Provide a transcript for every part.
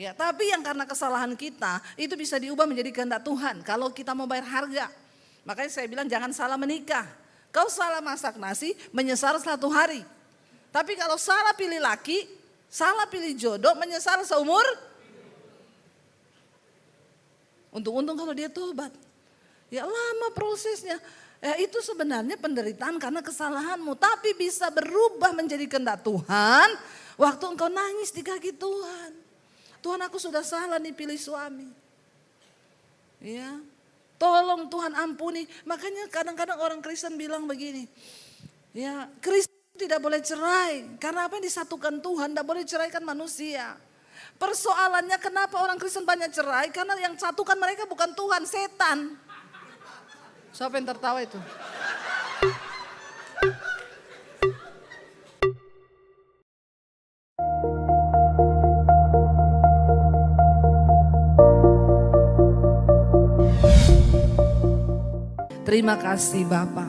Ya, tapi yang karena kesalahan kita itu bisa diubah menjadi kehendak Tuhan kalau kita mau bayar harga. Makanya saya bilang jangan salah menikah. Kau salah masak nasi, menyesal 1 hari. Tapi kalau salah pilih laki, salah pilih jodoh, menyesal seumur. Untung-untung kalau dia tobat. Ya lama prosesnya. Ya itu sebenarnya penderitaan karena kesalahanmu. Tapi bisa berubah menjadi kehendak Tuhan waktu engkau nangis di kaki Tuhan. Tuhan, aku sudah salah nih pilih suami. Ya, tolong Tuhan ampuni. Makanya kadang-kadang orang Kristen bilang begini. Ya, Kristen tidak boleh cerai. Karena apa yang disatukan Tuhan, tidak boleh ceraikan manusia. Persoalannya kenapa orang Kristen banyak cerai? Karena yang satukan mereka bukan Tuhan, setan. Siapa yang tertawa itu? Terima kasih Bapa.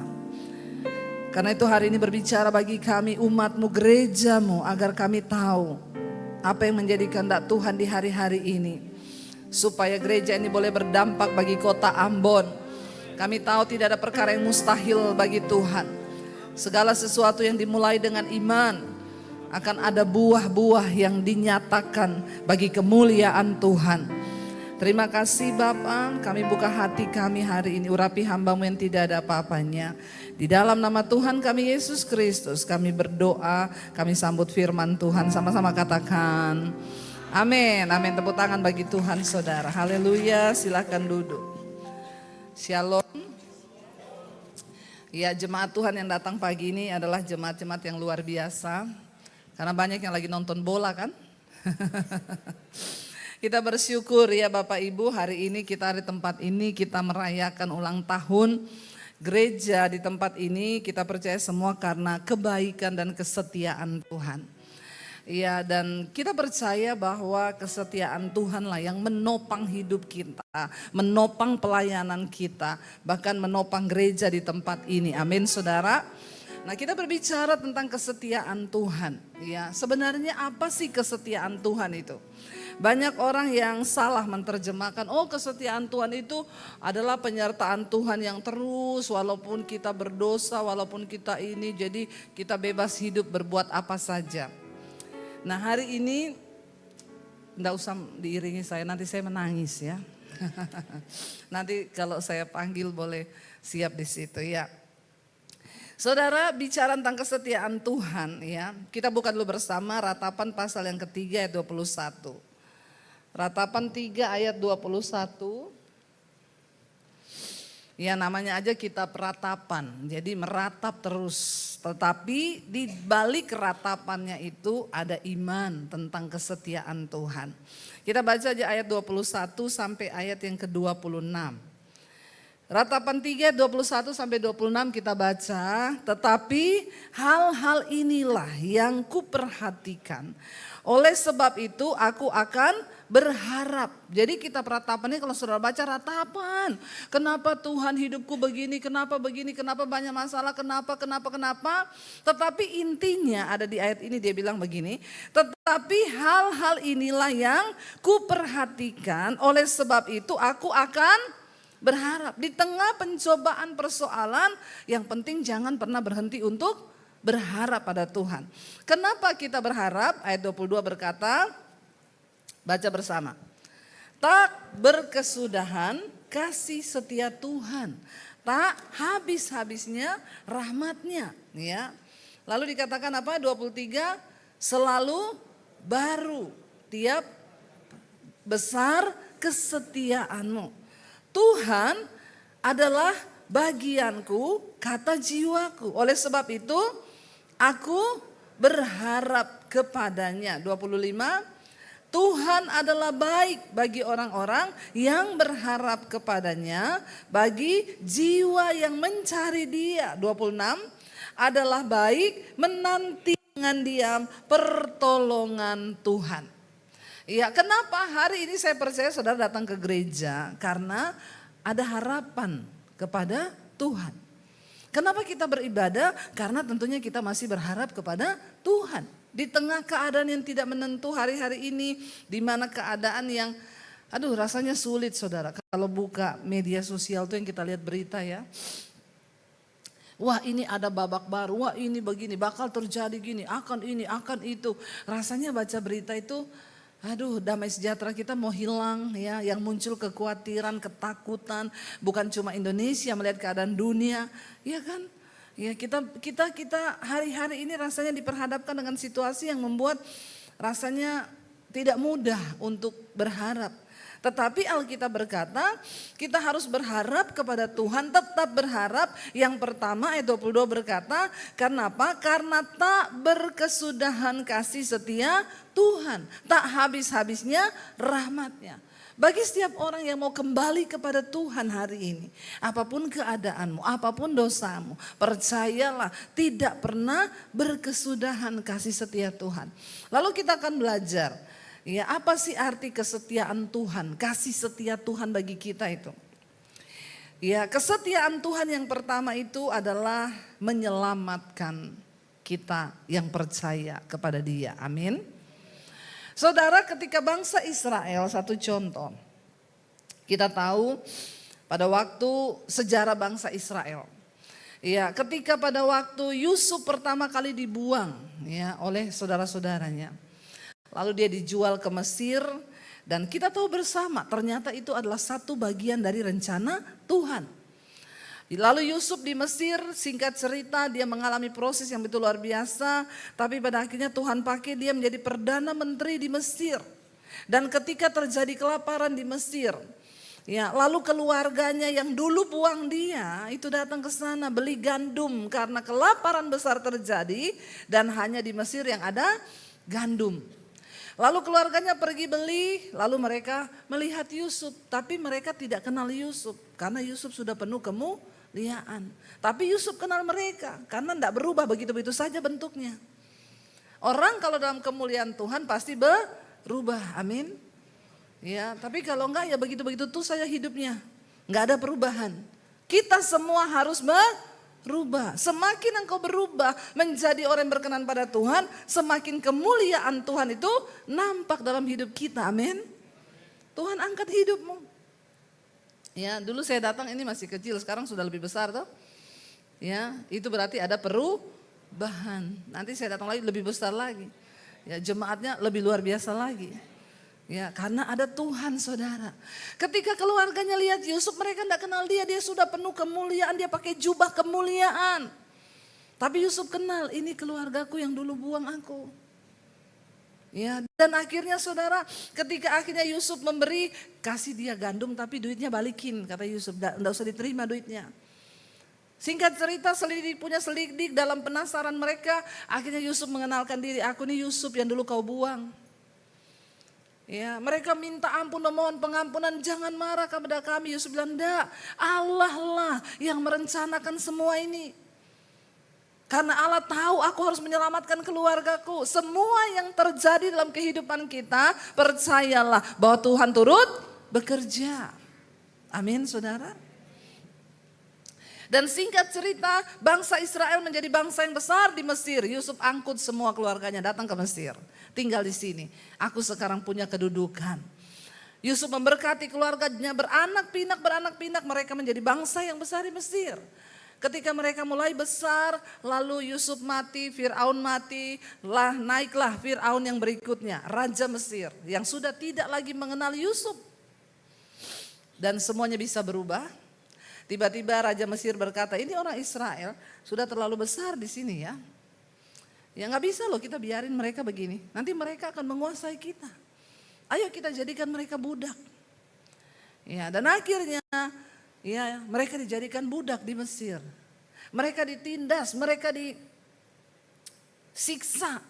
Karena itu hari ini berbicara bagi kami umat-Mu, gereja-Mu, agar kami tahu apa yang menjadi kehendak Tuhan di hari-hari ini. Supaya gereja ini boleh berdampak bagi kota Ambon. Kami tahu tidak ada perkara yang mustahil bagi Tuhan. Segala sesuatu yang dimulai dengan iman akan ada buah-buah yang dinyatakan bagi kemuliaan Tuhan. Terima kasih Bapa, kami buka hati kami hari ini, urapi hamba-Mu yang tidak ada apa-apanya. Di dalam nama Tuhan kami Yesus Kristus, kami berdoa, kami sambut firman Tuhan, sama-sama katakan amin. Amin, tepuk tangan bagi Tuhan saudara, haleluya, silakan duduk. Shalom. Ya, jemaat Tuhan yang datang pagi ini adalah jemaat-jemaat yang luar biasa, karena banyak yang lagi nonton bola kan. Kita bersyukur ya Bapak Ibu, hari ini kita di tempat ini kita merayakan ulang tahun gereja di tempat ini. Kita percaya semua karena kebaikan dan kesetiaan Tuhan. Ya, dan kita percaya bahwa kesetiaan Tuhanlah yang menopang hidup kita, menopang pelayanan kita, bahkan menopang gereja di tempat ini. Amin saudara. Nah, kita berbicara tentang kesetiaan Tuhan. Ya, sebenarnya apa sih kesetiaan Tuhan itu? Banyak orang yang salah menerjemahkan, oh kesetiaan Tuhan itu adalah penyertaan Tuhan yang terus walaupun kita berdosa, walaupun kita ini, jadi kita bebas hidup berbuat apa saja. Nah hari ini, enggak usah diiringi saya, nanti saya menangis ya. Nanti kalau saya panggil boleh siap di situ ya. Saudara, bicara tentang kesetiaan Tuhan ya, kita buka dulu bersama Ratapan pasal yang ketiga ayat 21. Ratapan 3 ayat 21. Ya namanya aja kitab ratapan, jadi meratap terus. Tetapi di balik ratapannya itu ada iman tentang kesetiaan Tuhan. Kita baca aja ayat 21 sampai ayat yang ke-26. Ratapan 3 21 sampai 26 kita baca, tetapi hal-hal inilah yang kuperhatikan. Oleh sebab itu aku akan berharap. Jadi kita ratapan ini kalau saudara baca ratapan. Kenapa Tuhan hidupku begini, kenapa begini, kenapa banyak masalah, kenapa. Tetapi intinya ada di ayat ini dia bilang begini. Tetapi hal-hal inilah yang kuperhatikan, oleh sebab itu aku akan berharap. Di tengah pencobaan persoalan yang penting jangan pernah berhenti untuk berharap pada Tuhan. Kenapa kita berharap? Ayat 22 berkata, baca bersama. Tak berkesudahan kasih setia Tuhan, tak habis-habisnya rahmatnya. Ya. Lalu dikatakan apa? 23, selalu baru tiap besar kesetiaanmu. Tuhan adalah bagianku, kata jiwaku. Oleh sebab itu aku berharap kepadanya. 25, Tuhan adalah baik bagi orang-orang yang berharap kepadanya, bagi jiwa yang mencari Dia. 26, adalah baik menanti dengan diam pertolongan Tuhan. Ya, kenapa hari ini saya percaya saudara datang ke gereja? Karena ada harapan kepada Tuhan. Kenapa kita beribadah? Karena tentunya kita masih berharap kepada Tuhan. Di tengah keadaan yang tidak menentu hari-hari ini, di mana keadaan yang rasanya sulit saudara. Kalau buka media sosial tuh yang kita lihat berita ya. Wah ini ada babak baru, wah ini begini, bakal terjadi gini, akan ini, akan itu. Rasanya baca berita itu, damai sejahtera kita mau hilang ya. Yang muncul kekhawatiran, ketakutan, bukan cuma Indonesia melihat keadaan dunia, ya kan? Ya kita hari-hari ini rasanya diperhadapkan dengan situasi yang membuat rasanya tidak mudah untuk berharap. Tetapi Alkitab berkata kita harus berharap kepada Tuhan, tetap berharap. Yang pertama ayat 22 berkata, karena apa? Karena tak berkesudahan kasih setia Tuhan, tak habis-habisnya rahmatnya. Bagi setiap orang yang mau kembali kepada Tuhan hari ini, apapun keadaanmu, apapun dosamu, percayalah tidak pernah berkesudahan kasih setia Tuhan. Lalu kita akan belajar, ya apa sih arti kesetiaan Tuhan, kasih setia Tuhan bagi kita itu. Ya kesetiaan Tuhan yang pertama itu adalah menyelamatkan kita yang percaya kepada Dia, amin. Saudara, ketika bangsa Israel, satu contoh, kita tahu pada waktu sejarah bangsa Israel, ya ketika pada waktu Yusuf pertama kali dibuang ya oleh saudara-saudaranya, lalu dia dijual ke Mesir, dan kita tahu bersama ternyata itu adalah satu bagian dari rencana Tuhan. Lalu Yusuf di Mesir, singkat cerita dia mengalami proses yang betul luar biasa. Tapi pada akhirnya Tuhan pakai dia menjadi Perdana Menteri di Mesir. Dan ketika terjadi kelaparan di Mesir, ya lalu keluarganya yang dulu buang dia itu datang ke sana beli gandum. Karena kelaparan besar terjadi dan hanya di Mesir yang ada gandum. Lalu keluarganya pergi beli, lalu mereka melihat Yusuf. Tapi mereka tidak kenal Yusuf karena Yusuf sudah penuh kemuliaan. Tapi Yusuf kenal mereka karena tidak berubah begitu-begitu saja bentuknya. Orang kalau dalam kemuliaan Tuhan pasti berubah, amin. Ya, tapi kalau enggak ya begitu-begitu tuh saya hidupnya, enggak ada perubahan. Kita semua harus berubah. Semakin engkau berubah menjadi orang yang berkenan pada Tuhan, semakin kemuliaan Tuhan itu nampak dalam hidup kita, amin. Tuhan angkat hidupmu. Ya, dulu saya datang ini masih kecil, sekarang sudah lebih besar toh. Ya, itu berarti ada perubahan. Nanti saya datang lagi lebih besar lagi. Ya, jemaatnya lebih luar biasa lagi. Ya, karena ada Tuhan saudara. Ketika keluarganya lihat Yusuf, mereka tidak kenal dia sudah penuh kemuliaan, dia pakai jubah kemuliaan. Tapi Yusuf kenal, ini keluargaku yang dulu buang aku. Ya, dan akhirnya saudara, ketika akhirnya Yusuf memberi, kasih dia gandum tapi duitnya balikin, kata Yusuf, enggak usah diterima duitnya. Singkat cerita, selidik dalam penasaran mereka, akhirnya Yusuf mengenalkan diri, aku nih Yusuf yang dulu kau buang. Ya, mereka minta ampun, memohon pengampunan, jangan marah kepada kami. Yusuf bilang, enggak, Allah lah yang merencanakan semua ini. Karena Allah tahu aku harus menyelamatkan keluargaku. Semua yang terjadi dalam kehidupan kita, percayalah bahwa Tuhan turut bekerja. Amin saudara. Dan singkat cerita, bangsa Israel menjadi bangsa yang besar di Mesir. Yusuf angkut semua keluarganya datang ke Mesir. Tinggal di sini. Aku sekarang punya kedudukan. Yusuf memberkati keluarganya beranak pinak. Mereka menjadi bangsa yang besar di Mesir. Ketika mereka mulai besar, lalu Yusuf mati, Fir'aun mati, naiklah Fir'aun yang berikutnya, Raja Mesir yang sudah tidak lagi mengenal Yusuf. Dan semuanya bisa berubah. Tiba-tiba Raja Mesir berkata, ini orang Israel sudah terlalu besar di sini ya. Ya nggak bisa loh kita biarin mereka begini, nanti mereka akan menguasai kita. Ayo kita jadikan mereka budak. Ya, dan akhirnya ya, mereka dijadikan budak di Mesir. Mereka ditindas, mereka disiksa.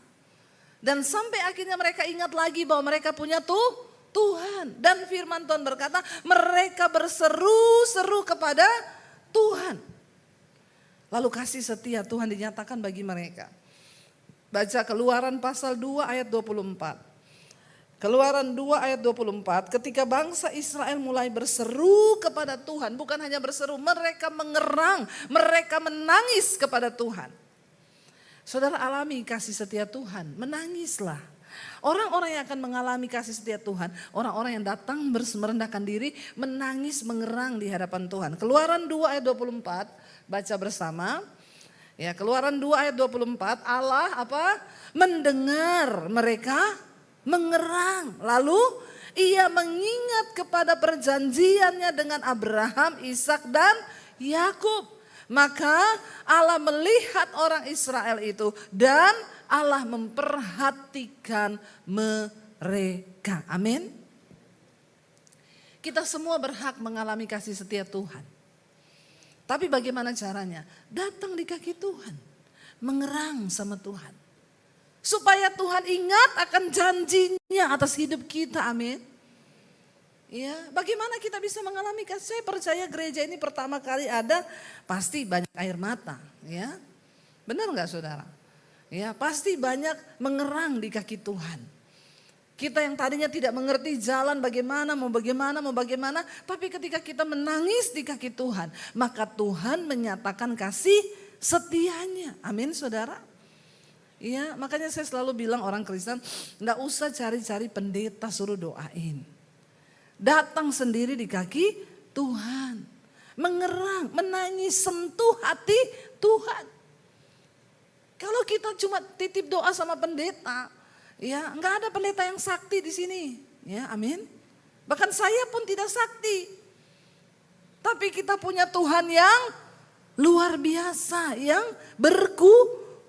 Dan sampai akhirnya mereka ingat lagi bahwa mereka punya Tuhan. Dan firman Tuhan berkata, mereka berseru-seru kepada Tuhan. Lalu kasih setia Tuhan dinyatakan bagi mereka. Baca Keluaran pasal 2 ayat 24. Keluaran 2 ayat 24, ketika bangsa Israel mulai berseru kepada Tuhan, bukan hanya berseru, mereka mengerang, mereka menangis kepada Tuhan. Saudara alami kasih setia Tuhan, menangislah. Orang-orang yang akan mengalami kasih setia Tuhan, orang-orang yang datang merendahkan diri, menangis, mengerang di hadapan Tuhan. Keluaran 2 ayat 24, baca bersama. Ya, Keluaran 2 ayat 24, Allah apa? Mendengar mereka mengerang. Lalu ia mengingat kepada perjanjiannya dengan Abraham, Ishak dan Yakub. Maka Allah melihat orang Israel itu dan Allah memperhatikan mereka. Amin. Kita semua berhak mengalami kasih setia Tuhan. Tapi bagaimana caranya? Datang di kaki Tuhan. Mengerang sama Tuhan. Supaya Tuhan ingat akan janjinya atas hidup kita. Amin. Ya, bagaimana kita bisa mengalami kasih? Saya percaya gereja ini pertama kali ada pasti banyak air mata. Ya, benar nggak saudara? Ya, pasti banyak mengerang di kaki Tuhan. Kita yang tadinya tidak mengerti jalan bagaimana, tapi ketika kita menangis di kaki Tuhan, maka Tuhan menyatakan kasih setianya. Amin saudara. Iya, makanya saya selalu bilang orang Kristen, enggak usah cari-cari pendeta suruh doain. Datang sendiri di kaki Tuhan. Mengerang, menangis, sentuh hati Tuhan. Kalau kita cuma titip doa sama pendeta, ya enggak ada pendeta yang sakti di sini. Ya, amin. Bahkan saya pun tidak sakti. Tapi kita punya Tuhan yang luar biasa, yang berkuasa.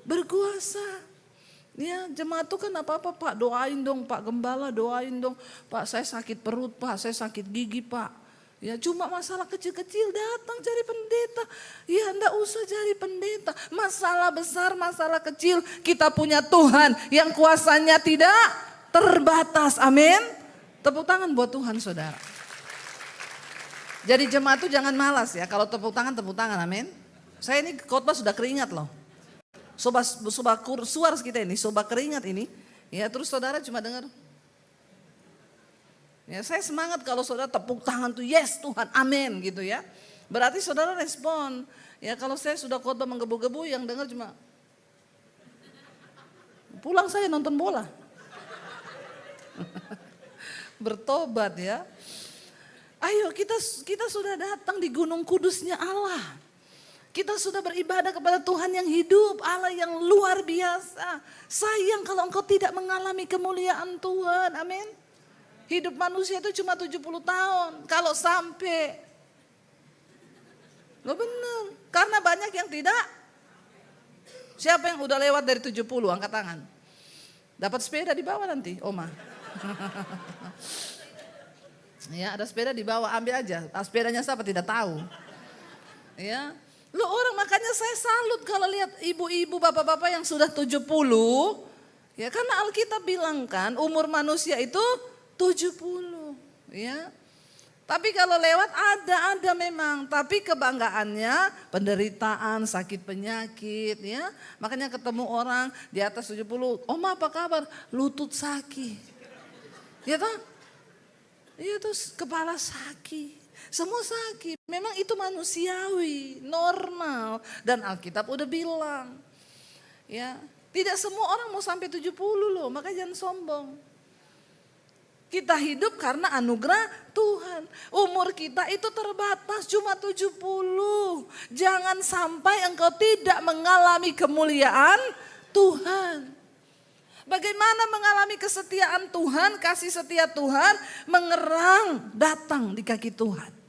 Ya, jemaat tuh kan apa-apa Pak, doain dong Pak Gembala, doain dong Pak, saya sakit perut Pak, saya sakit gigi Pak. Ya cuma masalah kecil-kecil datang cari pendeta. Ya enggak usah cari pendeta. Masalah besar, masalah kecil, kita punya Tuhan yang kuasanya tidak terbatas. Amin. Tepuk tangan buat Tuhan saudara. Jadi jemaat tuh jangan malas ya, kalau tepuk tangan, amin. Saya ini khotbah sudah keringat loh. Sobat suara kita ini, sobat keringat ini. Ya terus saudara cuma dengar. Ya saya semangat kalau saudara tepuk tangan tuh yes Tuhan, amin gitu ya. Berarti saudara respon. Ya kalau saya sudah khotbah menggebu-gebu yang dengar cuma pulang saya nonton bola. Bertobat ya. Ayo kita sudah datang di gunung kudusnya Allah. Kita sudah beribadah kepada Tuhan yang hidup, Allah yang luar biasa. Sayang kalau engkau tidak mengalami kemuliaan Tuhan, amin. Hidup manusia itu cuma 70 tahun, kalau sampai. Loh benar, karena banyak yang tidak. Siapa yang udah lewat dari 70, angkat tangan. Dapat sepeda di bawah nanti, Oma. Ya ada sepeda di bawah, ambil aja. Sepedanya siapa tidak tahu. Ya. Lu orang makanya saya salut kalau lihat ibu-ibu bapak-bapak yang sudah 70. Ya karena Alkitab bilang kan umur manusia itu 70. Ya. Tapi kalau lewat ada memang. Tapi kebanggaannya penderitaan, sakit penyakit. Ya. Makanya ketemu orang di atas 70. Oma apa kabar? Lutut sakit. Ya toh? Iya terus kepala sakit. Semua sakit, memang itu manusiawi, normal. Dan Alkitab udah bilang, ya tidak semua orang mau sampai 70 loh, makanya jangan sombong. Kita hidup karena anugerah Tuhan. Umur kita itu terbatas cuma 70. Jangan sampai engkau tidak mengalami kemuliaan Tuhan. Bagaimana mengalami kesetiaan Tuhan, kasih setia Tuhan, mengerang datang di kaki Tuhan.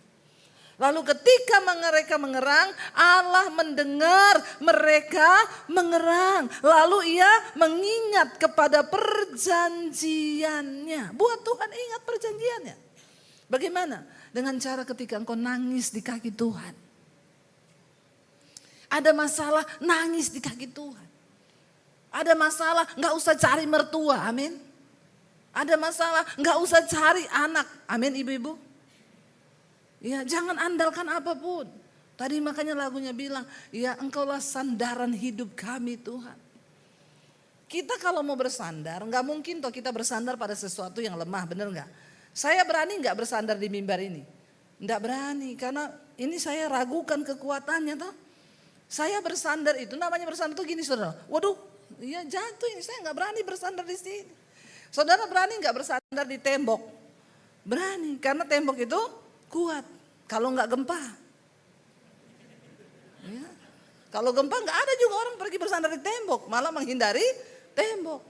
Lalu ketika mereka mengerang, Allah mendengar mereka mengerang. Lalu ia mengingat kepada perjanjiannya. Buat Tuhan ingat perjanjiannya. Bagaimana? Dengan cara ketika engkau nangis di kaki Tuhan. Ada masalah, nangis di kaki Tuhan. Ada masalah, gak usah cari mertua, amin. Ada masalah, gak usah cari anak, amin ibu-ibu. Ya jangan andalkan apapun. Tadi makanya lagunya bilang, ya engkaulah sandaran hidup kami Tuhan. Kita kalau mau bersandar, gak mungkin toh kita bersandar pada sesuatu yang lemah, bener gak? Saya berani gak bersandar di mimbar ini? Gak berani, karena ini saya ragukan kekuatannya toh. Saya bersandar itu, namanya bersandar itu gini saudara. Waduh, iya jatuh ini, saya nggak berani bersandar di sini. Saudara berani nggak bersandar di tembok? Berani, karena tembok itu kuat. Kalau nggak gempa. Ya. Kalau gempa nggak ada juga orang pergi bersandar di tembok, malah menghindari tembok.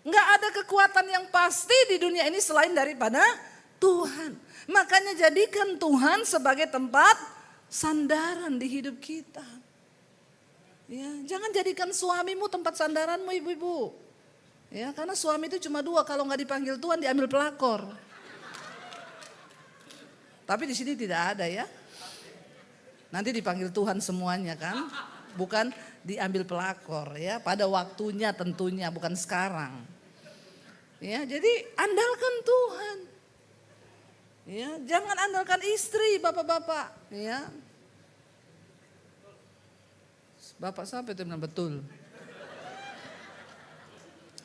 Nggak ada kekuatan yang pasti di dunia ini selain daripada Tuhan. Makanya jadikan Tuhan sebagai tempat sandaran di hidup kita. Ya, jangan jadikan suamimu tempat sandaranmu ibu-ibu. Ya, karena suami itu cuma dua, kalau nggak dipanggil Tuhan diambil pelakor. Tapi di sini tidak ada ya. Nanti dipanggil Tuhan semuanya kan, bukan diambil pelakor ya. Pada waktunya tentunya, bukan sekarang. Ya, jadi andalkan Tuhan. Ya, jangan andalkan istri, bapak-bapak. Ya, bapak siapa itu bilang betul.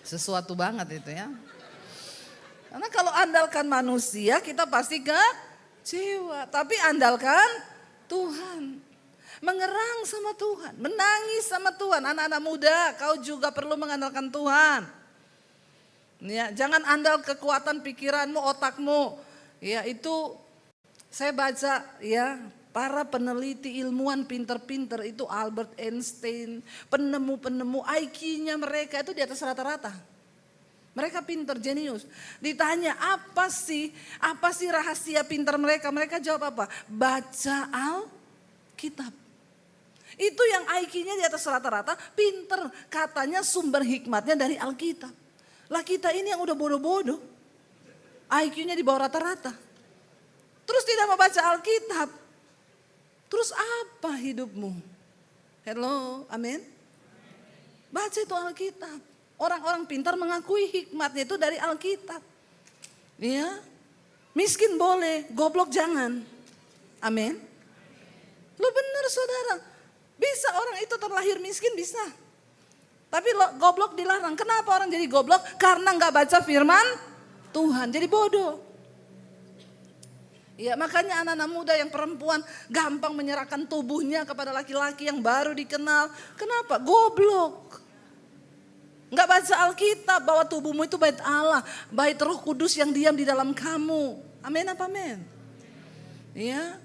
Sesuatu banget itu ya. Karena kalau andalkan manusia kita pasti kecewa. Tapi andalkan Tuhan. Mengerang sama Tuhan. Menangis sama Tuhan. Anak-anak muda kau juga perlu mengandalkan Tuhan. Ya, jangan andal kekuatan pikiranmu, otakmu. Ya, itu saya baca ya, para peneliti ilmuwan pinter-pinter itu Albert Einstein, penemu-penemu IQ-nya mereka itu di atas rata-rata. Mereka pinter, jenius. Ditanya apa sih rahasia pinter mereka? Mereka jawab apa? Baca Alkitab. Itu yang IQ-nya di atas rata-rata, pinter. Katanya sumber hikmatnya dari Alkitab. Lah kita ini yang udah bodoh-bodoh, IQ-nya di bawah rata-rata. Terus tidak mau baca Alkitab. Terus apa hidupmu? Hello, amin. Baca itu Alkitab. Orang-orang pintar mengakui hikmatnya itu dari Alkitab. Ya, miskin boleh, goblok jangan. Amin. Lo benar saudara. Bisa orang itu terlahir miskin bisa. Tapi goblok dilarang. Kenapa orang jadi goblok? Karena nggak baca firman Tuhan. Jadi bodoh. Ya, makanya anak-anak muda yang perempuan gampang menyerahkan tubuhnya kepada laki-laki yang baru dikenal. Kenapa? Goblok. Nggak baca Alkitab bahwa tubuhmu itu bait Allah, bait Roh Kudus yang diam di dalam kamu. Amin apa amin? Ya,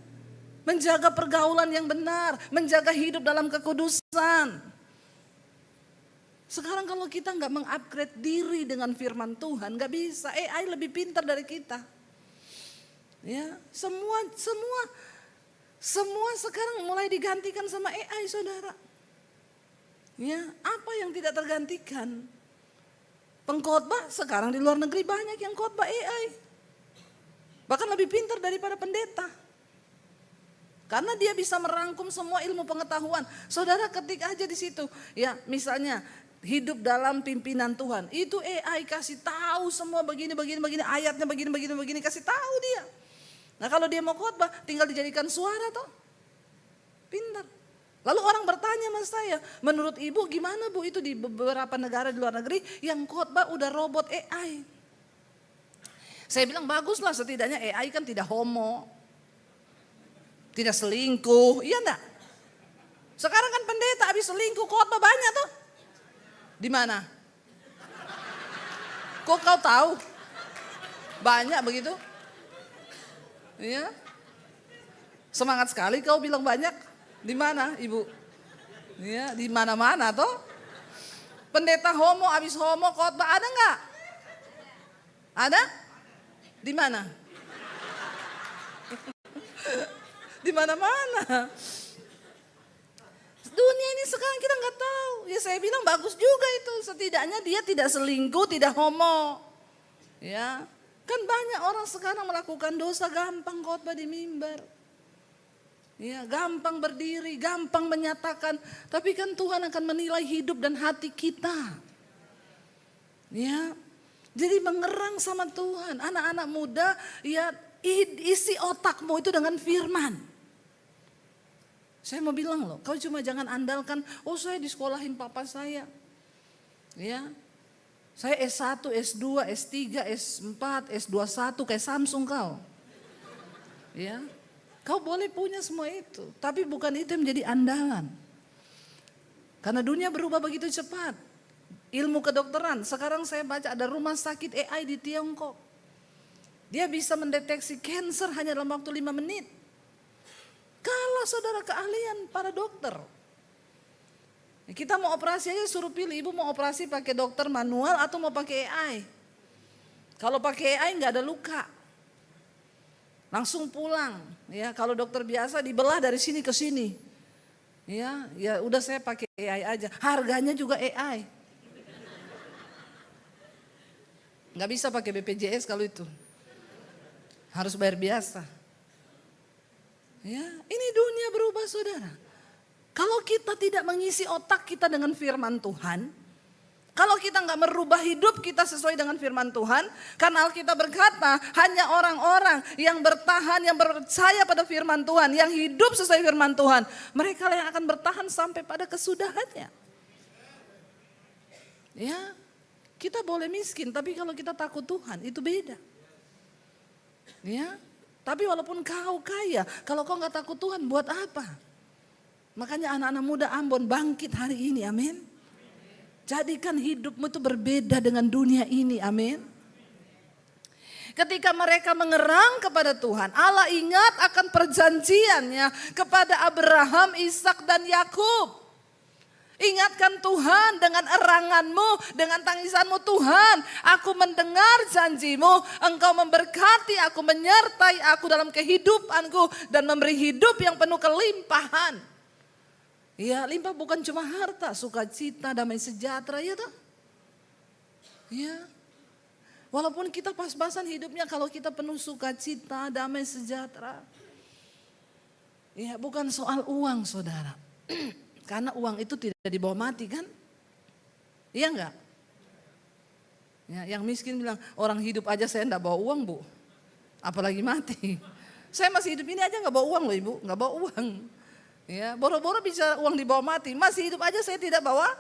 menjaga pergaulan yang benar, menjaga hidup dalam kekudusan. Sekarang kalau kita nggak mengupgrade diri dengan firman Tuhan, nggak bisa. AI lebih pintar dari kita. Ya, semua sekarang mulai digantikan sama AI, saudara. Ya, apa yang tidak tergantikan? Pengkhotbah sekarang di luar negeri banyak yang khotbah AI. Bahkan lebih pintar daripada pendeta. Karena dia bisa merangkum semua ilmu pengetahuan. Saudara ketik aja di situ. Ya, misalnya hidup dalam pimpinan Tuhan. Itu AI kasih tahu semua begini, ayatnya begini, kasih tahu dia. Nah kalau dia mau khotbah tinggal dijadikan suara toh. Pintar. Lalu orang bertanya sama saya, menurut ibu gimana bu itu di beberapa negara di luar negeri yang khotbah udah robot AI. Saya bilang baguslah, setidaknya AI kan tidak homo. Tidak selingkuh, iya enggak? Sekarang kan pendeta habis selingkuh khotbah banyak tuh. Di mana? Kok kau tahu? Banyak begitu? Iya. Semangat sekali kau bilang banyak. Di mana, Ibu? Iya, di mana-mana toh. Pendeta homo habis homo khotbah ada enggak? Ada? Di mana? Di mana-mana. Dunia ini sekarang kita nggak tahu. Ya saya bilang bagus juga itu. Setidaknya dia tidak selingkuh, tidak homo. Ya, kan banyak orang sekarang melakukan dosa gampang khotbah di mimbar. Ya, gampang berdiri, gampang menyatakan. Tapi kan Tuhan akan menilai hidup dan hati kita. Ya, jadi mengerang sama Tuhan. Anak-anak muda, ya isi otakmu itu dengan firman. Saya mau bilang loh, kau cuma jangan andalkan, oh saya disekolahin papa saya. Ya, saya S1, S2, S3, S4, S21 kayak Samsung kau. Ya, Kau boleh punya semua itu, tapi bukan itu yang menjadi andalan. Karena dunia berubah begitu cepat. Ilmu kedokteran, sekarang saya baca ada rumah sakit AI di Tiongkok. Dia bisa mendeteksi kanker hanya dalam waktu 5 menit. Kalau saudara keahlian para dokter. Kita mau operasi aja suruh pilih, ibu mau operasi pakai dokter manual atau mau pakai AI. Kalau pakai AI nggak ada luka. Langsung pulang. Ya, kalau dokter biasa dibelah dari sini ke sini. Ya udah saya pakai AI aja. Harganya juga AI. Nggak bisa pakai BPJS kalau itu. Harus bayar biasa. Ya, ini dunia berubah saudara. Kalau kita tidak mengisi otak kita dengan firman Tuhan, kalau kita nggak merubah hidup kita sesuai dengan firman Tuhan, karena Alkitab berkata hanya orang-orang yang bertahan, yang percaya pada firman Tuhan, yang hidup sesuai firman Tuhan, mereka yang akan bertahan sampai pada kesudahannya. Ya, kita boleh miskin, tapi kalau kita takut Tuhan itu beda. Ya, tapi walaupun kau kaya, kalau kau nggak takut Tuhan, buat apa? Makanya anak-anak muda Ambon bangkit hari ini, amin. Jadikan hidupmu itu berbeda dengan dunia ini, amin. Ketika mereka mengerang kepada Tuhan, Allah ingat akan perjanjiannya kepada Abraham, Ishak dan Yakub. Ingatkan Tuhan dengan eranganmu, dengan tangisanmu, Tuhan, aku mendengar janjimu, engkau memberkati aku, menyertai aku dalam kehidupanku dan memberi hidup yang penuh kelimpahan. Ya, limpah bukan cuma harta, sukacita, damai sejahtera, ya toh. Ya. Walaupun kita pas-pasan hidupnya, kalau kita penuh sukacita, damai sejahtera. Ya, bukan soal uang, saudara. Karena uang itu tidak dibawa mati kan? Iya enggak? Ya, yang miskin bilang, orang hidup aja saya enggak bawa uang, Bu. Apalagi mati. Saya masih hidup ini aja enggak bawa uang loh, Ibu, enggak bawa uang. Ya, boro-boro bisa uang dibawa mati, masih hidup aja saya tidak bawa.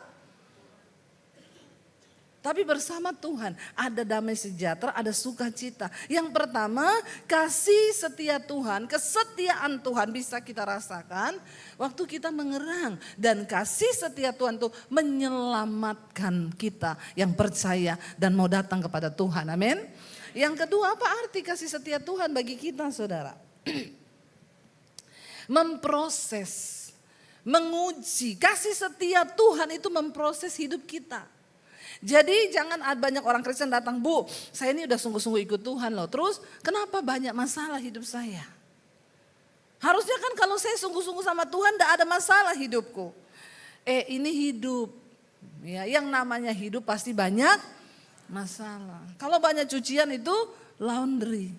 Tapi bersama Tuhan ada damai sejahtera, ada sukacita. Yang pertama, kasih setia Tuhan, kesetiaan Tuhan bisa kita rasakan waktu kita mengerang. Dan kasih setia Tuhan itu menyelamatkan kita yang percaya dan mau datang kepada Tuhan, amin. Yang kedua, apa arti kasih setia Tuhan bagi kita, saudara? Memproses, menguji. Kasih setia Tuhan itu memproses hidup kita. Jadi jangan banyak orang Kristen datang, Bu, saya ini udah sungguh-sungguh ikut Tuhan loh. Terus kenapa banyak masalah hidup saya? Harusnya kan kalau saya sungguh-sungguh sama Tuhan gak ada masalah hidupku. Ini hidup. Ya, yang namanya hidup pasti banyak masalah. Kalau banyak cucian itu laundry.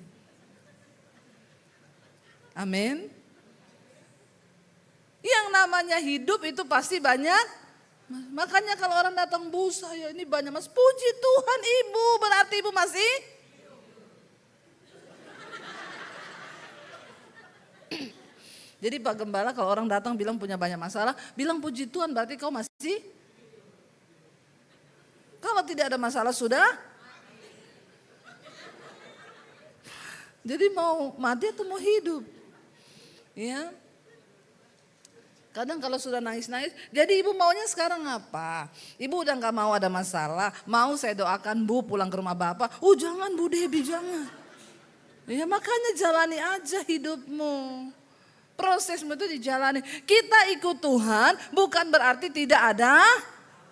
Amin. Yang namanya hidup itu pasti banyak. Makanya kalau orang datang, Bu saya ini banyak mas. Puji Tuhan Ibu, berarti Ibu masih. Jadi Pak Gembala kalau orang datang bilang punya banyak masalah, bilang puji Tuhan berarti kau masih. Kalau tidak ada masalah sudah. Jadi mau mati atau mau hidup. Ya. Kadang kalau sudah nangis-nangis, jadi ibu maunya sekarang apa? Ibu udah gak mau ada masalah, mau saya doakan Bu pulang ke rumah Bapak. Oh jangan Bu Debbie, jangan. Ya makanya jalani aja hidupmu. Prosesmu itu dijalani. Kita ikut Tuhan bukan berarti tidak ada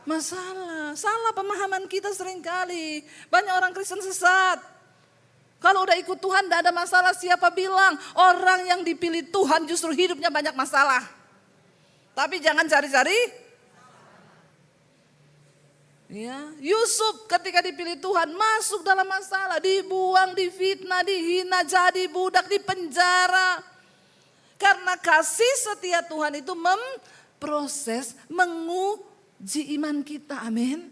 masalah. Salah pemahaman kita seringkali. Banyak orang Kristen sesat. Kalau udah ikut Tuhan tidak ada masalah, siapa bilang orang yang dipilih Tuhan justru hidupnya banyak masalah. Tapi jangan cari-cari. Ya, Yusuf ketika dipilih Tuhan masuk dalam masalah, dibuang, difitnah, dihina, jadi budak, di penjara. Karena kasih setia Tuhan itu memproses, menguji iman kita. Amin.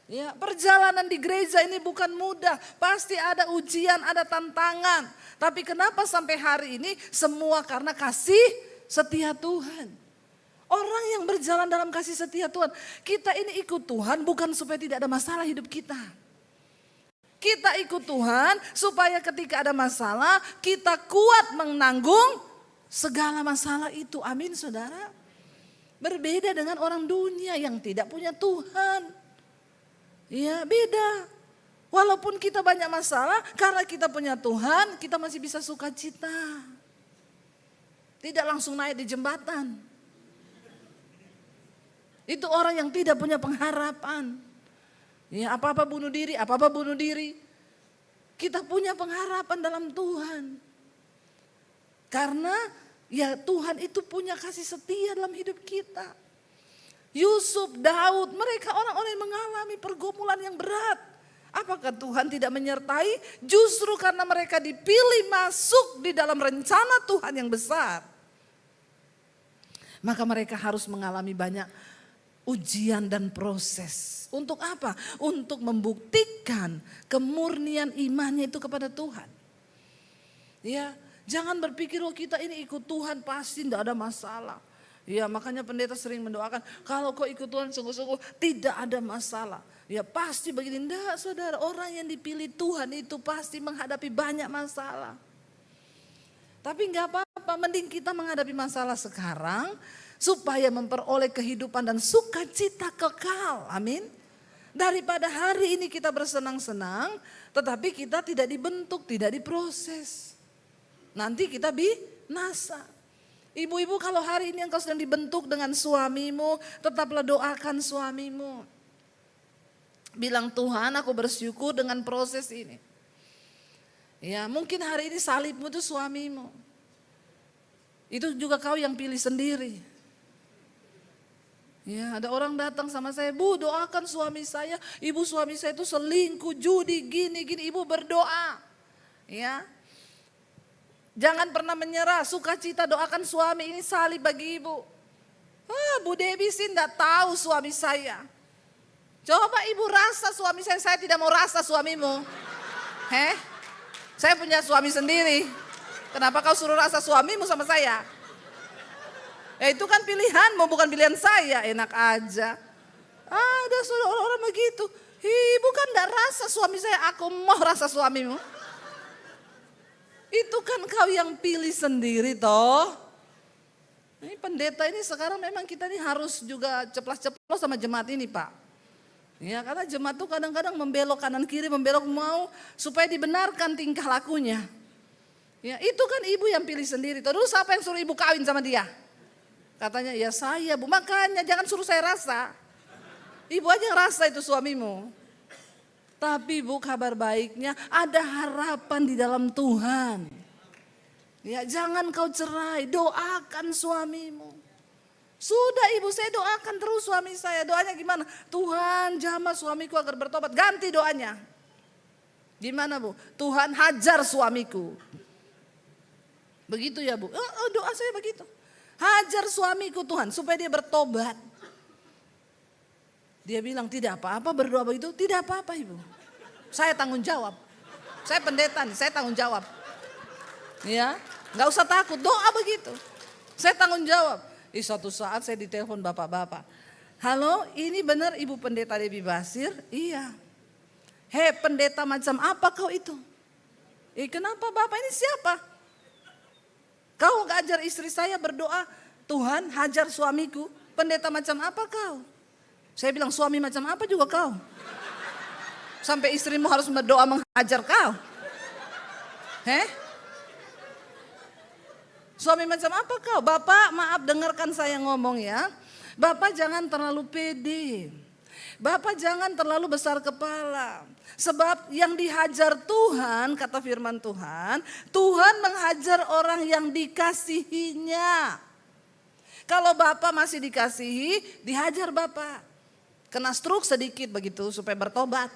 Ya, perjalanan di gereja ini bukan mudah, pasti ada ujian, ada tantangan. Tapi kenapa sampai hari ini semua karena kasih setia Tuhan. Orang yang berjalan dalam kasih setia Tuhan, kita ini ikut Tuhan bukan supaya tidak ada masalah hidup kita. Kita ikut Tuhan supaya ketika ada masalah kita kuat menanggung segala masalah itu. Amin saudara. Berbeda dengan orang dunia yang tidak punya Tuhan. Ya beda. Walaupun kita banyak masalah, karena kita punya Tuhan, kita masih bisa sukacita. Tidak langsung naik di jembatan. Itu orang yang tidak punya pengharapan. Ya, apa-apa bunuh diri, apa-apa bunuh diri. Kita punya pengharapan dalam Tuhan. Karena ya Tuhan itu punya kasih setia dalam hidup kita. Yusuf, Daud, mereka orang-orang yang mengalami pergumulan yang berat. Apakah Tuhan tidak menyertai? Justru karena mereka dipilih masuk di dalam rencana Tuhan yang besar. Maka mereka harus mengalami banyak ujian dan proses. Untuk apa? Untuk membuktikan kemurnian imannya itu kepada Tuhan. Ya, jangan berpikir oh kita ini ikut Tuhan pasti tidak ada masalah. Ya, makanya pendeta sering mendoakan kalau kau ikut Tuhan sungguh-sungguh tidak ada masalah. Ya pasti begini. Enggak saudara, orang yang dipilih Tuhan itu pasti menghadapi banyak masalah. Tapi enggak apa-apa, mending kita menghadapi masalah sekarang supaya memperoleh kehidupan dan sukacita kekal. Amin. Daripada hari ini kita bersenang-senang, tetapi kita tidak dibentuk, tidak diproses. Nanti kita binasa. Ibu-ibu kalau hari ini engkau sedang dibentuk dengan suamimu, tetaplah doakan suamimu. Bilang Tuhan aku bersyukur dengan proses ini. Ya mungkin hari ini salibmu itu suamimu. Itu juga kau yang pilih sendiri. Ya, ada orang datang sama saya, Bu doakan suami saya, ibu suami saya itu selingkuh, judi, gini, ibu berdoa. Ya, jangan pernah menyerah, sukacita doakan suami ini salib bagi ibu. Bu Dewi sih enggak tahu suami saya. Coba ibu rasa suami saya tidak mau rasa suamimu. Saya punya suami sendiri, kenapa kau suruh rasa suamimu sama saya? Ya itu kan pilihanmu bukan pilihan saya, enak aja. Ada orang-orang begitu. Ibu kan enggak rasa suami saya, aku mau rasa suamimu. Itu kan kau yang pilih sendiri toh. Ini pendeta ini sekarang memang kita ini harus juga ceplas-ceplos sama jemaat ini Pak. Ya karena jemaat tuh kadang-kadang membelok kanan kiri, membelok mau supaya dibenarkan tingkah lakunya. Ya itu kan ibu yang pilih sendiri. Terus siapa yang suruh ibu kawin sama dia? Katanya ya saya Bu, makanya jangan suruh saya rasa. Ibu aja yang rasa itu suamimu. Tapi Bu kabar baiknya ada harapan di dalam Tuhan. Ya jangan kau cerai, doakan suamimu. Sudah ibu saya doakan terus suami saya, doanya gimana? Tuhan jamah suamiku agar bertobat, ganti doanya. Gimana Bu? Tuhan hajar suamiku. Begitu ya Bu? Doa saya begitu. Hajar suamiku Tuhan supaya dia bertobat. Dia bilang tidak apa-apa berdoa begitu, tidak apa-apa ibu. Saya tanggung jawab. Saya pendeta nih, saya tanggung jawab. Ya, nggak usah takut, doa begitu. Saya tanggung jawab. Suatu saat saya ditelepon bapak-bapak. Halo, ini benar ibu pendeta Debbie Basir? Iya. Pendeta macam apa kau itu? Kenapa bapak ini siapa? Kau nggak ajar istri saya berdoa, Tuhan hajar suamiku, pendeta macam apa kau? Saya bilang suami macam apa juga kau? Sampai istrimu harus berdoa menghajar kau? Suami macam apa kau? Bapak maaf dengarkan saya ngomong ya. Bapak jangan terlalu pede. Bapak jangan terlalu besar kepala. Sebab yang dihajar Tuhan, kata firman Tuhan, Tuhan menghajar orang yang dikasihinya. Kalau Bapak masih dikasihi, dihajar Bapak. Kena stroke sedikit begitu supaya bertobat.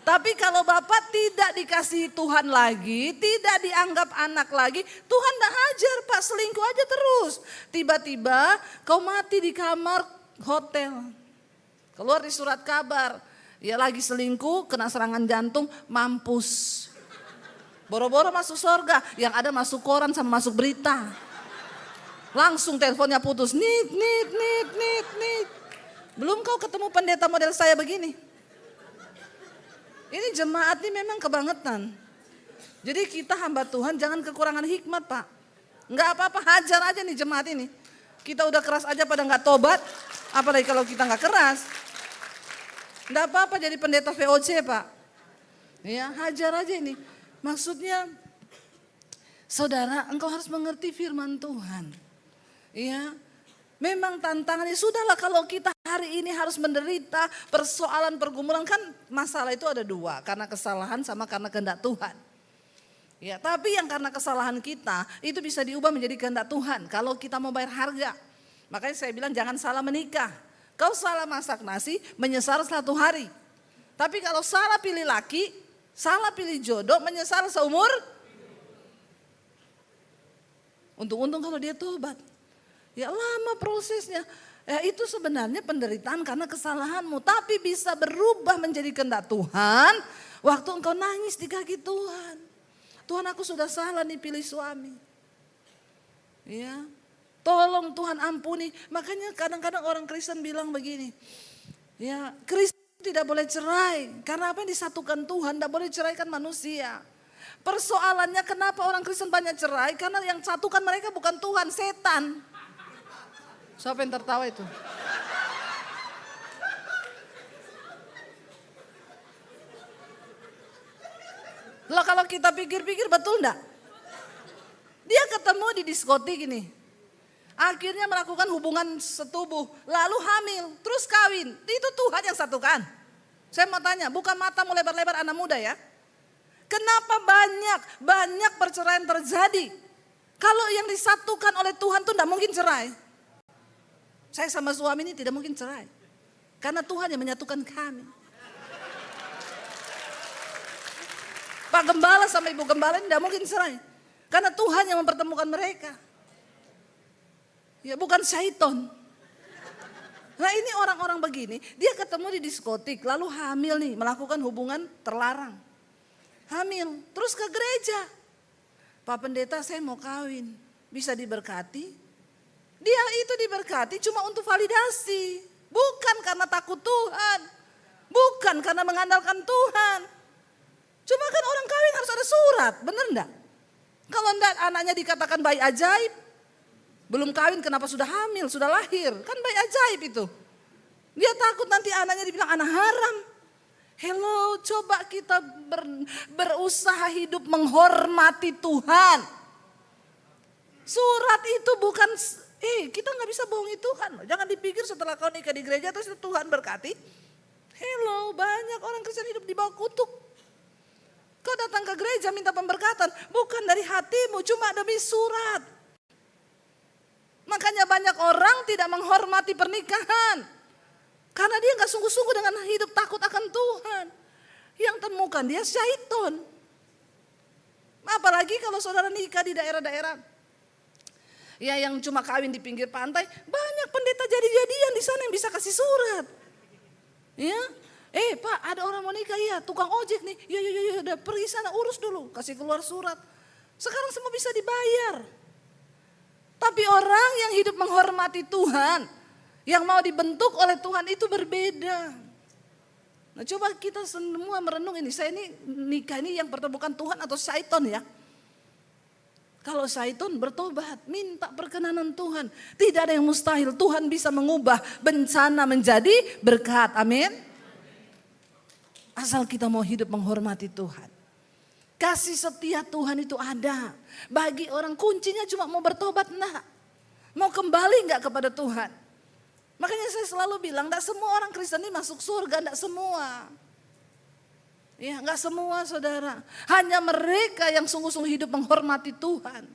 Tapi kalau Bapak tidak dikasihi Tuhan lagi, tidak dianggap anak lagi, Tuhan tidak hajar Pak, selingkuh aja terus. Tiba-tiba kau mati di kamar hotel. Keluar di surat kabar, ya lagi selingkuh, kena serangan jantung, mampus. Boro-boro masuk surga, yang ada masuk koran sama masuk berita. Langsung teleponnya putus, nit. Belum kau ketemu pendeta model saya begini. Ini jemaat ini memang kebangetan. Jadi kita hamba Tuhan jangan kekurangan hikmat Pak. Enggak apa-apa, hajar aja nih jemaat ini. Kita udah keras aja pada nggak tobat, apalagi kalau kita nggak keras. Enggak apa-apa jadi pendeta VOC Pak. Ya, hajar aja ini. Maksudnya, saudara, engkau harus mengerti firman Tuhan. Ya, memang tantangannya sudahlah kalau kita hari ini harus menderita persoalan pergumulan, kan masalah itu ada dua, karena kesalahan sama karena kehendak Tuhan. Ya, tapi yang karena kesalahan kita itu bisa diubah menjadi kehendak Tuhan kalau kita mau bayar harga. Makanya saya bilang jangan salah menikah. Kau salah masak nasi, menyesal 1 hari. Tapi kalau salah pilih laki, salah pilih jodoh, menyesal seumur. Untung-untung kalau dia tobat. Ya lama prosesnya. Ya itu sebenarnya penderitaan karena kesalahanmu. Tapi bisa berubah menjadi kehendak Tuhan waktu engkau nangis di kaki Tuhan. Tuhan, aku sudah salah nih pilih suami. Ya, tolong Tuhan ampuni. Makanya kadang-kadang orang Kristen bilang begini. Ya, Kristen tidak boleh cerai. Karena apa yang disatukan Tuhan, tidak boleh ceraikan manusia. Persoalannya kenapa orang Kristen banyak cerai? Karena yang satukan mereka bukan Tuhan, setan. Siapa yang tertawa itu? Loh kalau kita pikir-pikir betul enggak? Dia ketemu di diskotik ini. Akhirnya melakukan hubungan setubuh. Lalu hamil. Terus kawin. Itu Tuhan yang satukan. Saya mau tanya, bukan matamu lebar-lebar anak muda ya. Kenapa banyak perceraian terjadi? Kalau yang disatukan oleh Tuhan tuh enggak mungkin cerai. Saya sama suami ini tidak mungkin cerai. Karena Tuhan yang menyatukan kami. Pak Gembala sama Ibu Gembala ini tidak mungkin cerai. Karena Tuhan yang mempertemukan mereka. Ya bukan syaiton. Nah ini orang-orang begini, dia ketemu di diskotik lalu hamil nih, melakukan hubungan terlarang. Hamil, terus ke gereja. Pak Pendeta saya mau kawin, bisa diberkati? Dia itu diberkati cuma untuk validasi. Bukan karena takut Tuhan. Bukan karena mengandalkan Tuhan. Cuma kan orang kawin harus ada surat, bener enggak? Kalau enggak anaknya dikatakan bayi ajaib, belum kawin kenapa sudah hamil, sudah lahir, kan bayi ajaib itu. Dia takut nanti anaknya dibilang anak haram. Hello, coba kita berusaha hidup menghormati Tuhan. Surat itu bukan, kita nggak bisa bohongi Tuhan. Jangan dipikir setelah kau nikah di gereja terus Tuhan berkati. Hello, banyak orang Kristen hidup di bawah kutuk. Kau datang ke gereja minta pemberkatan, bukan dari hatimu, cuma demi surat. Makanya banyak orang tidak menghormati pernikahan. Karena dia gak sungguh-sungguh dengan hidup takut akan Tuhan. Yang temukan dia syaiton. Apalagi kalau saudara nikah di daerah-daerah. Ya yang cuma kawin di pinggir pantai, banyak pendeta jadi-jadian di sana yang bisa kasih surat. Ya. Pak ada orang mau nikah ya, tukang ojek nih, ya udah pergi sana urus dulu, kasih keluar surat. Sekarang semua bisa dibayar. Tapi orang yang hidup menghormati Tuhan, yang mau dibentuk oleh Tuhan itu berbeda. Nah coba kita semua merenung ini, saya ini nikah ini yang pertemukan Tuhan atau syaiton ya. Kalau syaiton bertobat, minta perkenanan Tuhan. Tidak ada yang mustahil, Tuhan bisa mengubah bencana menjadi berkat, amin. Asal kita mau hidup menghormati Tuhan. Kasih setia Tuhan itu ada. Bagi orang kuncinya cuma mau bertobat enggak. Mau kembali enggak kepada Tuhan. Makanya saya selalu bilang enggak semua orang Kristen ini masuk surga, enggak semua. Ya enggak semua saudara. Hanya mereka yang sungguh-sungguh hidup menghormati Tuhan.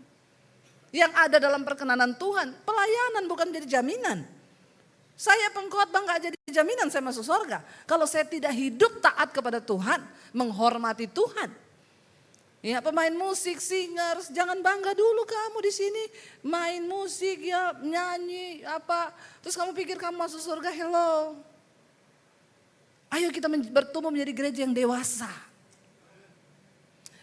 Yang ada dalam perkenanan Tuhan. Pelayanan bukan jadi jaminan. Saya pengkhotbah gak jadi jaminan saya masuk surga. Kalau saya tidak hidup taat kepada Tuhan, menghormati Tuhan. Ya pemain musik, singers, jangan bangga dulu kamu di sini. Main musik ya, nyanyi apa. Terus kamu pikir kamu masuk surga, hello. Ayo kita bertumbuh menjadi gereja yang dewasa.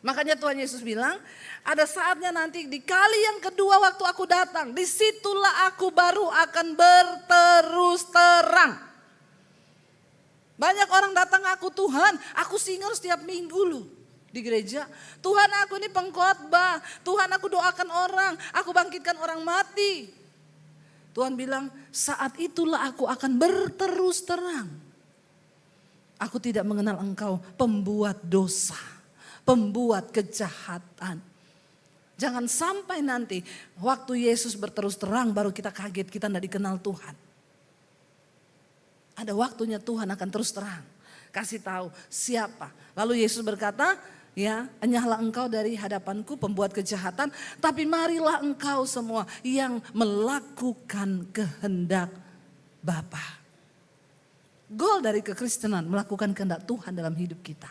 Makanya Tuhan Yesus bilang, ada saatnya nanti di kali yang kedua waktu aku datang, disitulah aku baru akan berterus terang. Banyak orang datang aku, Tuhan, aku singer setiap minggu loh di gereja. Tuhan, aku ini pengkhotbah. Tuhan, aku doakan orang, aku bangkitkan orang mati. Tuhan bilang, saat itulah aku akan berterus terang. Aku tidak mengenal engkau, pembuat dosa, pembuat kejahatan. Jangan sampai nanti waktu Yesus berterus terang baru kita kaget, kita tidak dikenal Tuhan. Ada waktunya Tuhan akan terus terang. Kasih tahu siapa. Lalu Yesus berkata, ya, enyahlah engkau dari hadapanku pembuat kejahatan. Tapi marilah engkau semua yang melakukan kehendak Bapa. Goal dari kekristenan melakukan kehendak Tuhan dalam hidup kita.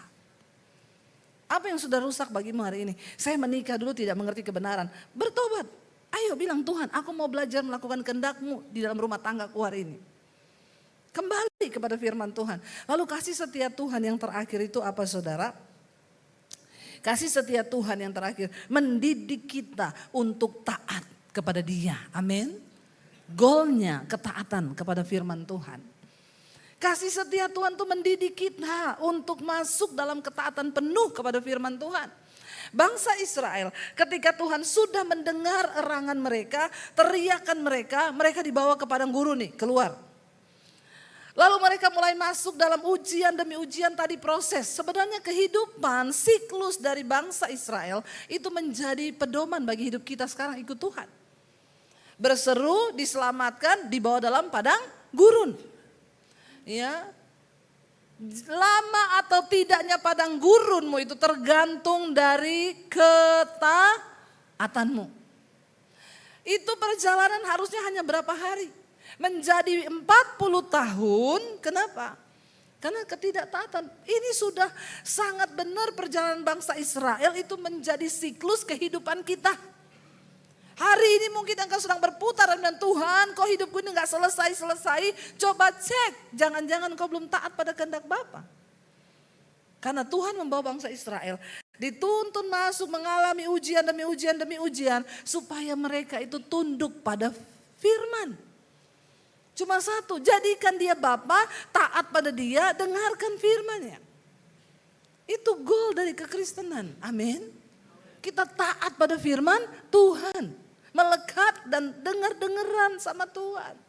Apa yang sudah rusak bagimu hari ini? Saya menikah dulu tidak mengerti kebenaran. Bertobat. Ayo bilang, Tuhan, aku mau belajar melakukan kehendak-Mu di dalam rumah tanggaku hari ini. Kembali kepada firman Tuhan. Lalu kasih setia Tuhan yang terakhir itu apa, saudara? Kasih setia Tuhan yang terakhir mendidik kita untuk taat kepada Dia. Amin. Goalnya ketaatan kepada firman Tuhan. Kasih setia Tuhan itu mendidik kita untuk masuk dalam ketaatan penuh kepada firman Tuhan. Bangsa Israel ketika Tuhan sudah mendengar erangan mereka, teriakan mereka, mereka dibawa ke padang gurun nih, keluar. Lalu mereka mulai masuk dalam ujian demi ujian tadi proses. Sebenarnya kehidupan, siklus dari bangsa Israel itu menjadi pedoman bagi hidup kita sekarang ikut Tuhan. Berseru, diselamatkan, dibawa dalam padang gurun. Ya, lama atau tidaknya padang gurunmu itu tergantung dari ketaatanmu. Itu perjalanan harusnya hanya berapa hari? Menjadi 40 tahun, kenapa? Karena ketidaktaatan. Ini sudah sangat benar perjalanan bangsa Israel itu menjadi siklus kehidupan kita. Hari ini mungkin engkau sedang berputar dan Tuhan, kok hidupku ini gak selesai-selesai. Coba cek, jangan-jangan kau belum taat pada kehendak Bapa. Karena Tuhan membawa bangsa Israel dituntun masuk mengalami ujian demi ujian demi ujian. Supaya mereka itu tunduk pada firman. Cuma satu, jadikan dia Bapa, taat pada dia, dengarkan firman-Nya. Itu goal dari kekristenan, amin. Kita taat pada firman Tuhan. Melekat dan dengar-dengeran sama Tuhan.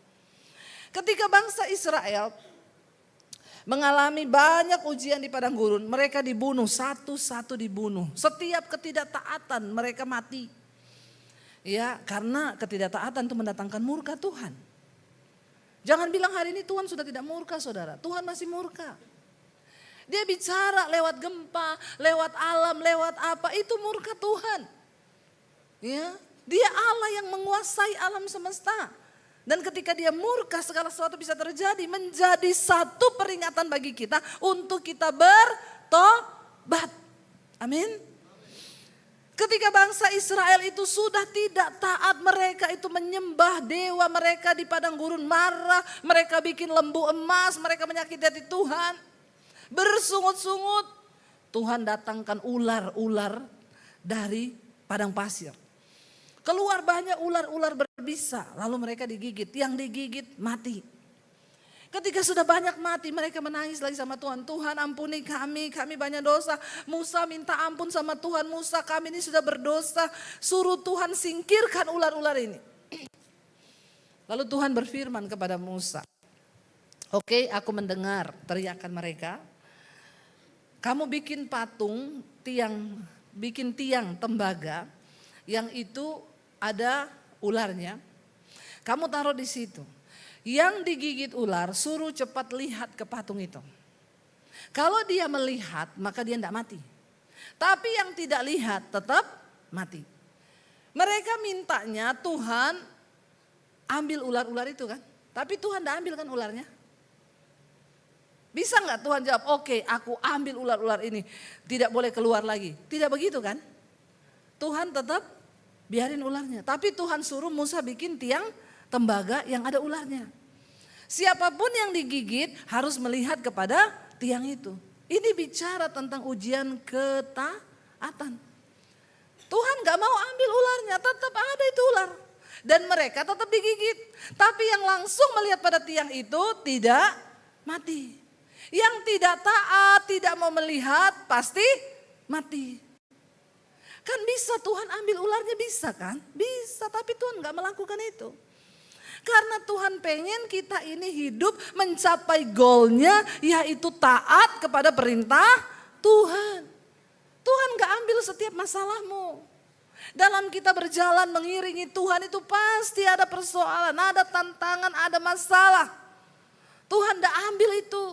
Ketika bangsa Israel mengalami banyak ujian di padang gurun, mereka dibunuh, satu-satu dibunuh. Setiap ketidaktaatan mereka mati. Ya, karena ketidaktaatan itu mendatangkan murka Tuhan. Jangan bilang hari ini Tuhan sudah tidak murka, saudara. Tuhan masih murka. Dia bicara lewat gempa, lewat alam, lewat apa, itu murka Tuhan. Ya, Dia Allah yang menguasai alam semesta. Dan ketika dia murka segala sesuatu bisa terjadi, menjadi satu peringatan bagi kita untuk kita bertobat. Amin. Ketika bangsa Israel itu sudah tidak taat, mereka itu menyembah dewa mereka di padang gurun, marah, mereka bikin lembu emas, mereka menyakiti hati Tuhan. Bersungut-sungut, Tuhan datangkan ular-ular dari padang pasir. Keluar banyak ular-ular berbisa, lalu mereka digigit. Yang digigit mati. Ketika sudah banyak mati, mereka menangis lagi sama Tuhan. Tuhan, ampuni kami banyak dosa. Musa minta ampun sama Tuhan. Musa, kami ini sudah berdosa. Suruh Tuhan singkirkan ular-ular ini. Lalu Tuhan berfirman kepada Musa. Oke, aku mendengar teriakan mereka. Kamu bikin patung, bikin tiang tembaga yang itu ada ularnya. Kamu taruh di situ. Yang digigit ular suruh cepat lihat ke patung itu. Kalau dia melihat maka dia tidak mati. Tapi yang tidak lihat tetap mati. Mereka mintanya Tuhan ambil ular-ular itu kan. Tapi Tuhan tidak ambil kan ularnya. Bisa nggak Tuhan jawab, oke, aku ambil ular-ular ini. Tidak boleh keluar lagi. Tidak begitu kan. Tuhan tetap biarin ularnya. Tapi Tuhan suruh Musa bikin tiang tembaga yang ada ularnya. Siapapun yang digigit harus melihat kepada tiang itu. Ini bicara tentang ujian ketaatan. Tuhan gak mau ambil ularnya, tetap ada itu ular. Dan mereka tetap digigit. Tapi yang langsung melihat pada tiang itu tidak mati. Yang tidak taat, tidak mau melihat, pasti mati. Kan bisa Tuhan ambil ularnya, bisa kan? Bisa, tapi Tuhan gak melakukan itu. Karena Tuhan pengen kita ini hidup mencapai goalnya, yaitu taat kepada perintah Tuhan. Tuhan gak ambil setiap masalahmu. Dalam kita berjalan mengiringi Tuhan itu pasti ada persoalan, ada tantangan, ada masalah. Tuhan gak ambil itu.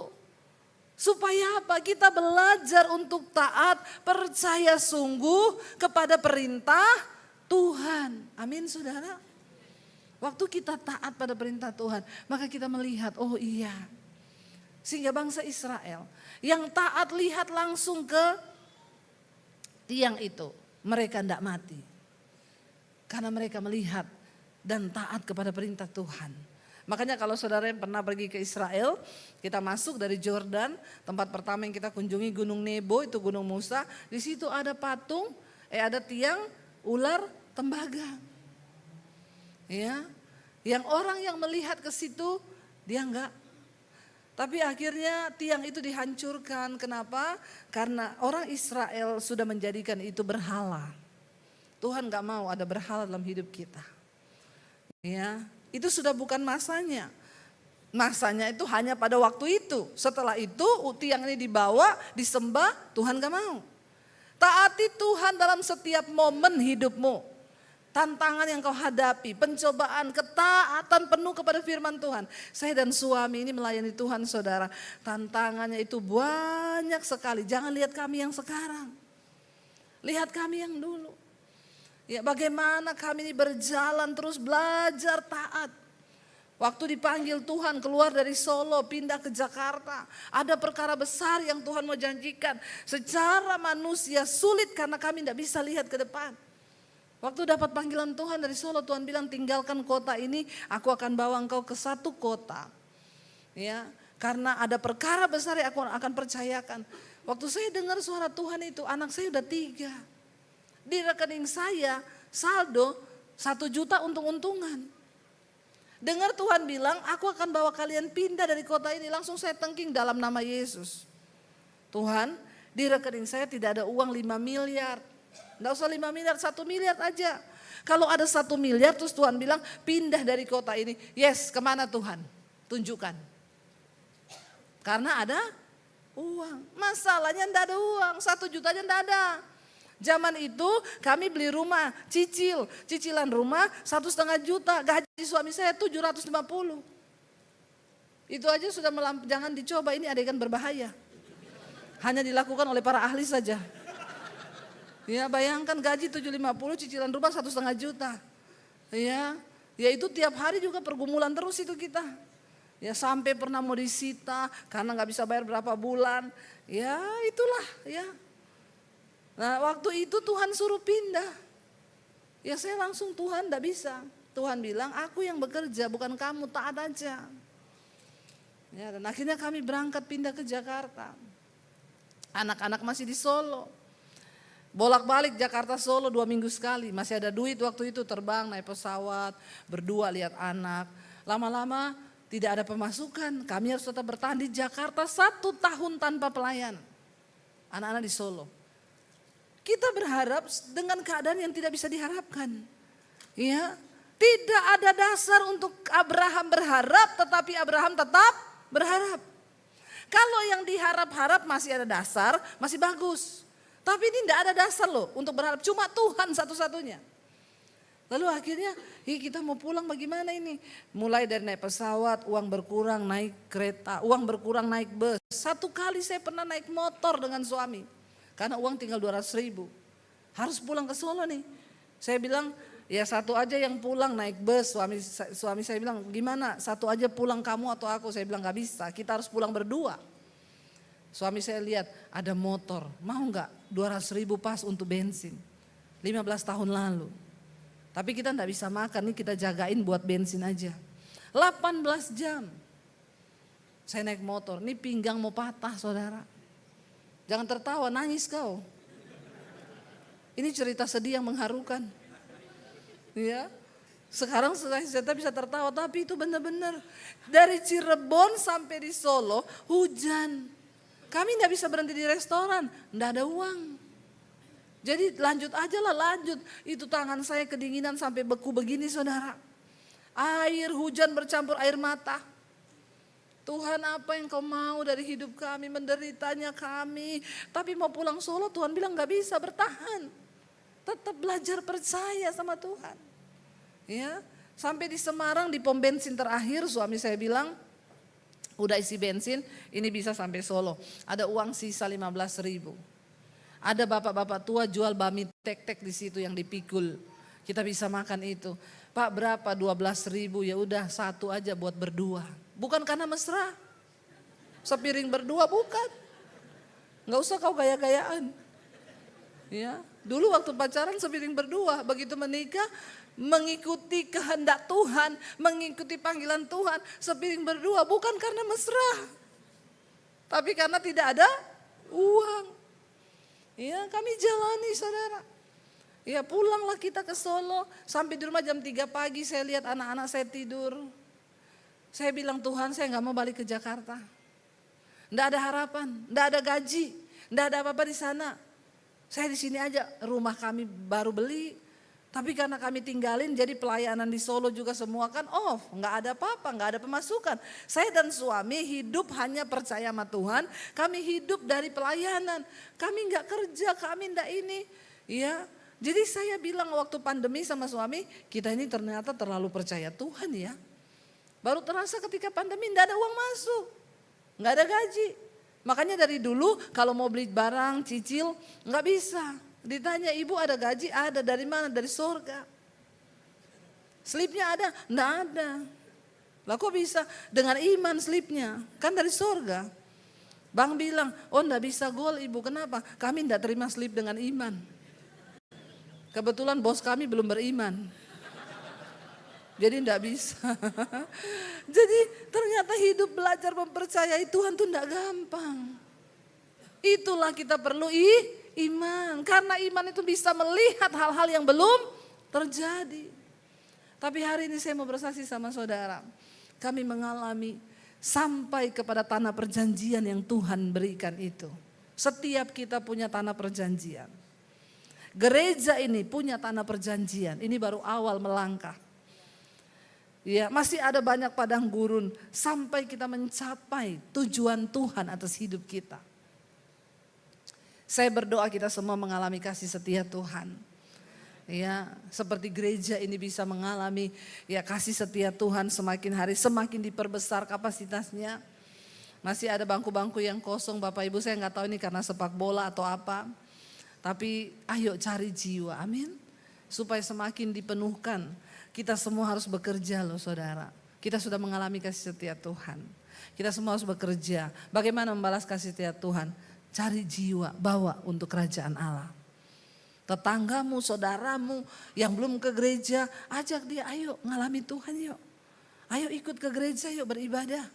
Supaya apa? Kita belajar untuk taat, percaya sungguh kepada perintah Tuhan. Amin saudara. Waktu kita taat pada perintah Tuhan, maka kita melihat, oh iya. Sehingga bangsa Israel yang taat lihat langsung ke tiang itu. Mereka tidak mati. Karena mereka melihat dan taat kepada perintah Tuhan. Makanya kalau saudara yang pernah pergi ke Israel, kita masuk dari Jordan, tempat pertama yang kita kunjungi Gunung Nebo, itu Gunung Musa. Di situ ada patung, ada tiang ular tembaga. Ya, yang orang yang melihat ke situ dia enggak. Tapi akhirnya tiang itu dihancurkan. Kenapa? Karena orang Israel sudah menjadikan itu berhala. Tuhan enggak mau ada berhala dalam hidup kita. Ya, itu sudah bukan masanya. Masanya itu hanya pada waktu itu. Setelah itu tiang ini dibawa, disembah, Tuhan gak mau. Taati Tuhan dalam setiap momen hidupmu. Tantangan yang kau hadapi, pencobaan, ketaatan penuh kepada firman Tuhan. Saya dan suami ini melayani Tuhan saudara. Tantangannya itu banyak sekali. Jangan lihat kami yang sekarang. Lihat kami yang dulu. Ya, bagaimana kami ini berjalan terus belajar taat. Waktu dipanggil Tuhan keluar dari Solo pindah ke Jakarta. Ada perkara besar yang Tuhan mau janjikan. Secara manusia sulit karena kami tidak bisa lihat ke depan. Waktu dapat panggilan Tuhan dari Solo, Tuhan bilang tinggalkan kota ini, aku akan bawa engkau ke satu kota. Ya, karena ada perkara besar yang aku akan percayakan. Waktu saya dengar suara Tuhan itu, anak saya udah 3. Di rekening saya saldo 1 juta untung-untungan. Dengar Tuhan bilang, aku akan bawa kalian pindah dari kota ini. Langsung saya tengking dalam nama Yesus. Tuhan, di rekening saya tidak ada uang 5 miliar. Tidak usah 5 miliar, 1 miliar aja. Kalau ada 1 miliar terus Tuhan bilang pindah dari kota ini. Yes, kemana Tuhan? Tunjukkan. Karena ada uang. Masalahnya tidak ada uang, 1 juta aja tidak ada. Zaman itu kami beli rumah, cicilan rumah 1,5 juta, gaji suami saya 750. Itu aja sudah jangan dicoba, ini adegan berbahaya. Hanya dilakukan oleh para ahli saja. Ya, bayangkan gaji 750, cicilan rumah 1,5 juta. Ya, itu tiap hari juga pergumulan terus itu kita. Ya, sampai pernah mau disita karena nggak bisa bayar berapa bulan. Ya, itulah ya. Nah, waktu itu Tuhan suruh pindah. Ya, saya langsung Tuhan enggak bisa. Tuhan bilang, aku yang bekerja bukan kamu, taat aja. Ya, dan akhirnya kami berangkat pindah ke Jakarta. Anak-anak masih di Solo. Bolak-balik Jakarta Solo 2 minggu sekali. Masih ada duit waktu itu, terbang naik pesawat, berdua lihat anak. Lama-lama tidak ada pemasukan. Kami harus tetap bertahan di Jakarta 1 tahun tanpa pelayan. Anak-anak di Solo. Kita berharap dengan keadaan yang tidak bisa diharapkan. Ya, tidak ada dasar untuk Abraham berharap, tetapi Abraham tetap berharap. Kalau yang diharap-harap masih ada dasar, masih bagus. Tapi ini tidak ada dasar loh untuk berharap, cuma Tuhan satu-satunya. Lalu akhirnya kita mau pulang bagaimana ini? Mulai dari naik pesawat, uang berkurang naik kereta, uang berkurang naik bus. 1 kali saya pernah naik motor dengan suami. Karena uang tinggal 200.000. Harus pulang ke Solo nih. Saya bilang, ya 1 aja yang pulang naik bus. Suami saya bilang, gimana 1 aja pulang kamu atau aku? Saya bilang gak bisa, kita harus pulang berdua. Suami saya lihat ada motor, mau gak 200.000 pas untuk bensin. 15 tahun lalu. Tapi kita gak bisa makan, nih kita jagain buat bensin aja. 18 jam. Saya naik motor, ini pinggang mau patah saudara. Jangan tertawa, nangis kau. Ini cerita sedih yang mengharukan. Ya. Sekarang saya bisa tertawa, tapi itu benar-benar. Dari Cirebon sampai di Solo, hujan. Kami tidak bisa berhenti di restoran, tidak ada uang. Jadi lanjut aja lah, lanjut. Itu tangan saya kedinginan sampai beku begini saudara. Air hujan bercampur air mata. Tuhan, apa yang kau mau dari hidup kami, menderitanya kami. Tapi mau pulang Solo, Tuhan bilang gak bisa, bertahan. Tetap belajar percaya sama Tuhan. Ya, sampai di Semarang di pom bensin terakhir suami saya bilang, udah isi bensin, ini bisa sampai Solo. Ada uang sisa 15.000. Ada bapak-bapak tua jual bami tek-tek di situ yang dipikul. Kita bisa makan itu. Pak, berapa? 12.000. Ya udah, satu aja buat berdua. Bukan karena mesra. Sepiring berdua bukan. Nggak usah kau gaya-gayaan. Ya, dulu waktu pacaran sepiring berdua, begitu menikah mengikuti kehendak Tuhan, mengikuti panggilan Tuhan, sepiring berdua bukan karena mesra. Tapi karena tidak ada uang. Ya, kami jalani saudara. Ya, pulanglah kita ke Solo, sampai di rumah jam 3 pagi saya lihat anak-anak saya tidur. Saya bilang, Tuhan, saya nggak mau balik ke Jakarta. Nggak ada harapan, nggak ada gaji, nggak ada apa-apa di sana. Saya di sini aja, rumah kami baru beli. Tapi karena kami tinggalin, jadi pelayanan di Solo juga semua kan off. Nggak ada apa-apa, nggak ada pemasukan. Saya dan suami hidup hanya percaya sama Tuhan. Kami hidup dari pelayanan. Kami nggak kerja, kami nggak ini. Ya, jadi saya bilang waktu pandemi sama suami, kita ini ternyata terlalu percaya Tuhan ya. Baru terasa ketika pandemi nggak ada uang masuk, nggak ada gaji. Makanya dari dulu kalau mau beli barang cicil nggak bisa. Ditanya, ibu ada gaji? Ada. Dari mana? Dari surga. Slipnya ada? Nggak ada. Lah kok bisa? Dengan iman slipnya. Kan dari surga. Bang bilang, oh nggak bisa gol ibu. Kenapa? Kami nggak terima slip dengan iman. Kebetulan bos kami belum beriman. Jadi enggak bisa. Jadi ternyata hidup belajar mempercayai Tuhan tuh enggak gampang. Itulah kita perlu iman. Karena iman itu bisa melihat hal-hal yang belum terjadi. Tapi hari ini saya mau bersaksi sama saudara. Kami mengalami sampai kepada tanah perjanjian yang Tuhan berikan itu. Setiap kita punya tanah perjanjian. Gereja ini punya tanah perjanjian. Ini baru awal melangkah. Ya, masih ada banyak padang gurun sampai kita mencapai tujuan Tuhan atas hidup kita. Saya berdoa kita semua mengalami kasih setia Tuhan. Ya, seperti gereja ini bisa mengalami ya kasih setia Tuhan semakin hari semakin diperbesar kapasitasnya. Masih ada bangku-bangku yang kosong, Bapak Ibu, saya nggak tahu ini karena sepak bola atau apa. Tapi ayo cari jiwa, amin. Supaya semakin dipenuhkan. Kita semua harus bekerja loh saudara. Kita sudah mengalami kasih setia Tuhan. Kita semua harus bekerja. Bagaimana membalas kasih setia Tuhan? Cari jiwa, bawa untuk kerajaan Allah. Tetanggamu, saudaramu yang belum ke gereja, ajak dia, ayo ngalami Tuhan yuk. Ayo ikut ke gereja yuk beribadah.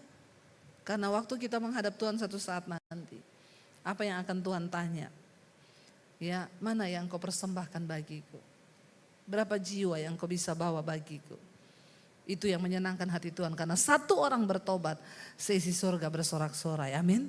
Karena waktu kita menghadap Tuhan satu saat nanti. Apa yang akan Tuhan tanya? Ya, mana yang kau persembahkan bagiku? Berapa jiwa yang kau bisa bawa bagiku? Itu yang menyenangkan hati Tuhan. Karena satu orang bertobat, seisi surga bersorak-sorai. Amin.